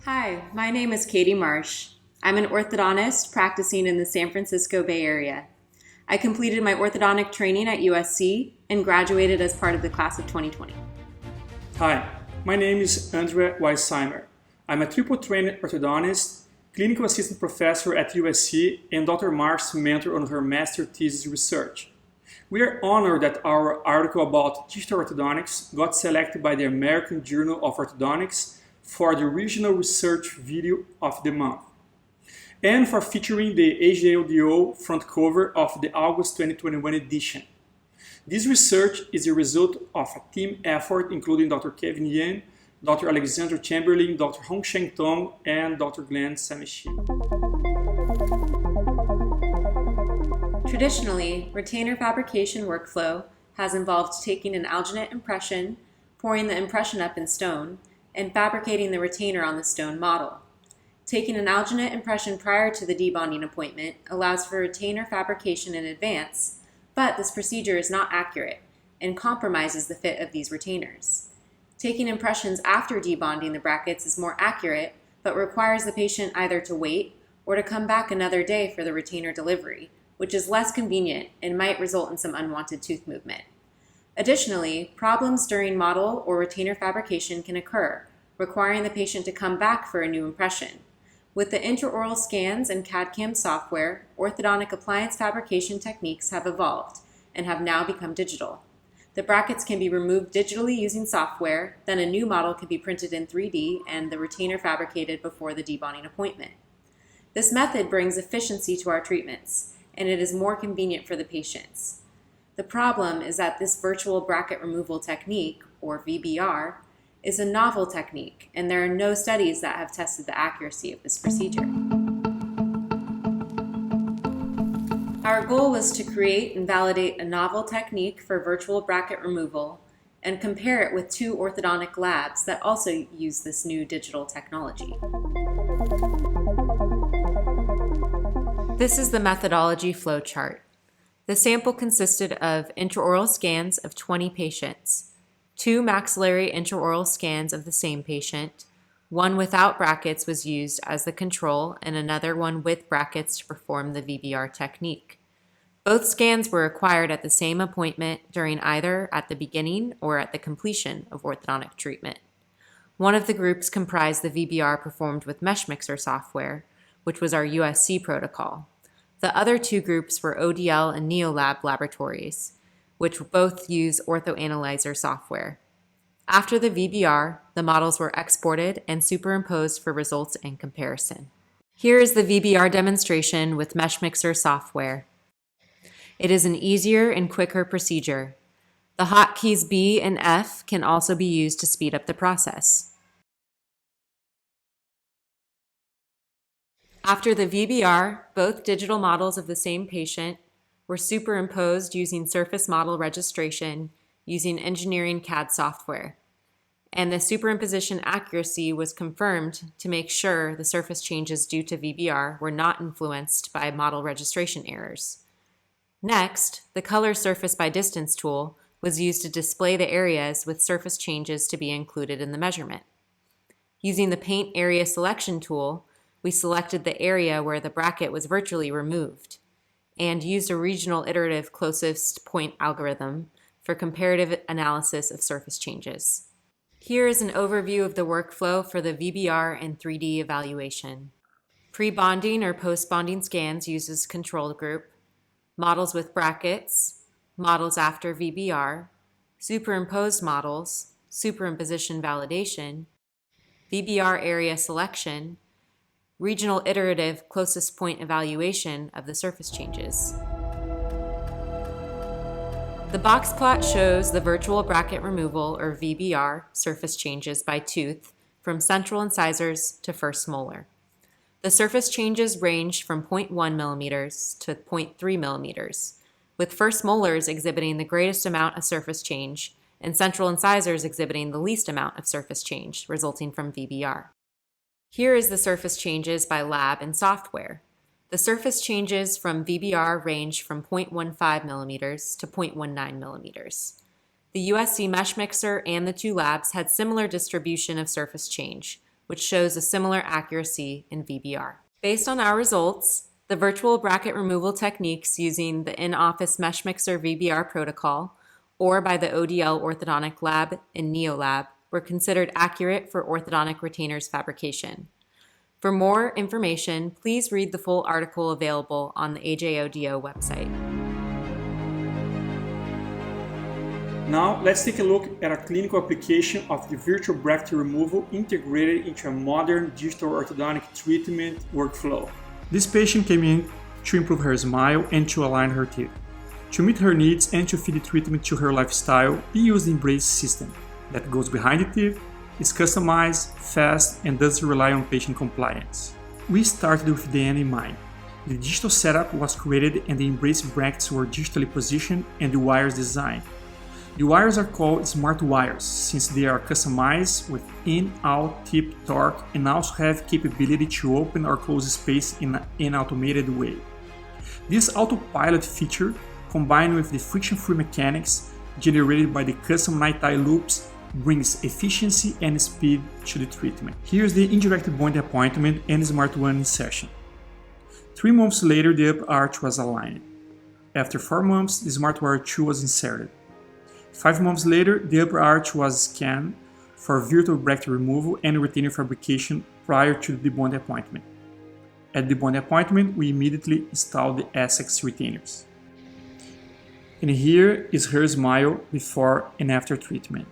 Hi, my name is Katie Marsh. I'm an orthodontist practicing in the San Francisco Bay Area. I completed my orthodontic training at USC and graduated as part of the class of 2020. Hi, my name is Andre Weissheimer. I'm a triple-trained orthodontist, clinical assistant professor at USC, and Dr. Marsh's mentor on her master thesis research. We are honored that our article about digital orthodontics got selected by the American Journal of Orthodontics for the Regional Research Video of the Month, and for featuring the AJODO front cover of the August 2021 edition. This research is a result of a team effort including Dr. Kaitlin, Dr. Alexandra Chamberlain, Dr. Hongsheng Tong, and Dr. Sameshima. Traditionally, retainer fabrication workflow has involved taking an alginate impression, pouring the impression up in stone, and fabricating the retainer on the stone model. Taking an alginate impression prior to the debonding appointment allows for retainer fabrication in advance, but this procedure is not accurate and compromises the fit of these retainers. Taking impressions after debonding the brackets is more accurate, but requires the patient either to wait or to come back another day for the retainer delivery, which is less convenient and might result in some unwanted tooth movement. Additionally, problems during model or retainer fabrication can occur, requiring the patient to come back for a new impression. With the intraoral scans and CAD/CAM software, orthodontic appliance fabrication techniques have evolved and have now become digital. The brackets can be removed digitally using software, then a new model can be printed in 3D and the retainer fabricated before the debonding appointment. This method brings efficiency to our treatments, and it is more convenient for the patients. The problem is that this virtual bracket removal technique, or VBR, is a novel technique, and there are no studies that have tested the accuracy of this procedure. Our goal was to create and validate a novel technique for virtual bracket removal and compare it with 2 orthodontic labs that also use this new digital technology. This is the methodology flowchart. The sample consisted of intraoral scans of 20 patients, 2 maxillary intraoral scans of the same patient. One without brackets was used as the control and another one with brackets to perform the VBR technique. Both scans were acquired at the same appointment during either at the beginning or at the completion of orthodontic treatment. One of the groups comprised the VBR performed with Mesh Mixer software, which was our USC protocol. The other 2 groups were ODL and NeoLab laboratories, which both use OrthoAnalyzer software. After the VBR, the models were exported and superimposed for results and comparison. Here is the VBR demonstration with Mesh Mixer software. It is an easier and quicker procedure. The hotkeys B and F can also be used to speed up the process. After the VBR, both digital models of the same patient were superimposed using surface model registration using engineering CAD software, and the superimposition accuracy was confirmed to make sure the surface changes due to VBR were not influenced by model registration errors. Next, the color surface by distance tool was used to display the areas with surface changes to be included in the measurement. Using the paint area selection tool, we selected the area where the bracket was virtually removed and used a regional iterative closest point algorithm for comparative analysis of surface changes. Here is an overview of the workflow for the VBR and 3D evaluation. Pre-bonding or post-bonding scans uses control group, models with brackets, models after VBR, superimposed models, superimposition validation, VBR area selection, regional iterative closest point evaluation of the surface changes. The box plot shows the virtual bracket removal, or VBR, surface changes by tooth from central incisors to first molar. The surface changes range from 0.1 millimeters to 0.3 millimeters, with first molars exhibiting the greatest amount of surface change and central incisors exhibiting the least amount of surface change resulting from VBR. Here is the surface changes by lab and software. The surface changes from VBR range from 0.15 millimeters to 0.19 millimeters. The USC Mesh Mixer and the 2 labs had similar distribution of surface change, which shows a similar accuracy in VBR. Based on our results, the virtual bracket removal techniques using the in-office mesh mixer VBR protocol or by the ODL orthodontic lab and NeoLab were considered accurate for orthodontic retainers fabrication. For more information, please read the full article available on the AJODO website. Now, let's take a look at a clinical application of the virtual bracket removal integrated into a modern digital orthodontic treatment workflow. This patient came in to improve her smile and to align her teeth. To meet her needs and to fit the treatment to her lifestyle, we used the Embrace system that goes behind the teeth, is customized, fast, and doesn't rely on patient compliance. We started with the end in mind. The digital setup was created and the Embrace brackets were digitally positioned and the wires designed. The wires are called smart wires since they are customized with in-out tip torque and also have capability to open or close space in an automated way. This autopilot feature, combined with the friction-free mechanics generated by the custom night-eye loops, brings efficiency and speed to the treatment. Here's the indirect bond appointment and Smart 1 insertion. 3 months later, the upper arch was aligned. After 4 months, the Smart Wire 2 was inserted. 5 months later, the upper arch was scanned for virtual bracket removal and retainer fabrication prior to the bond appointment. At the bond appointment, we immediately installed the Essex retainers. And here is her smile before and after treatment.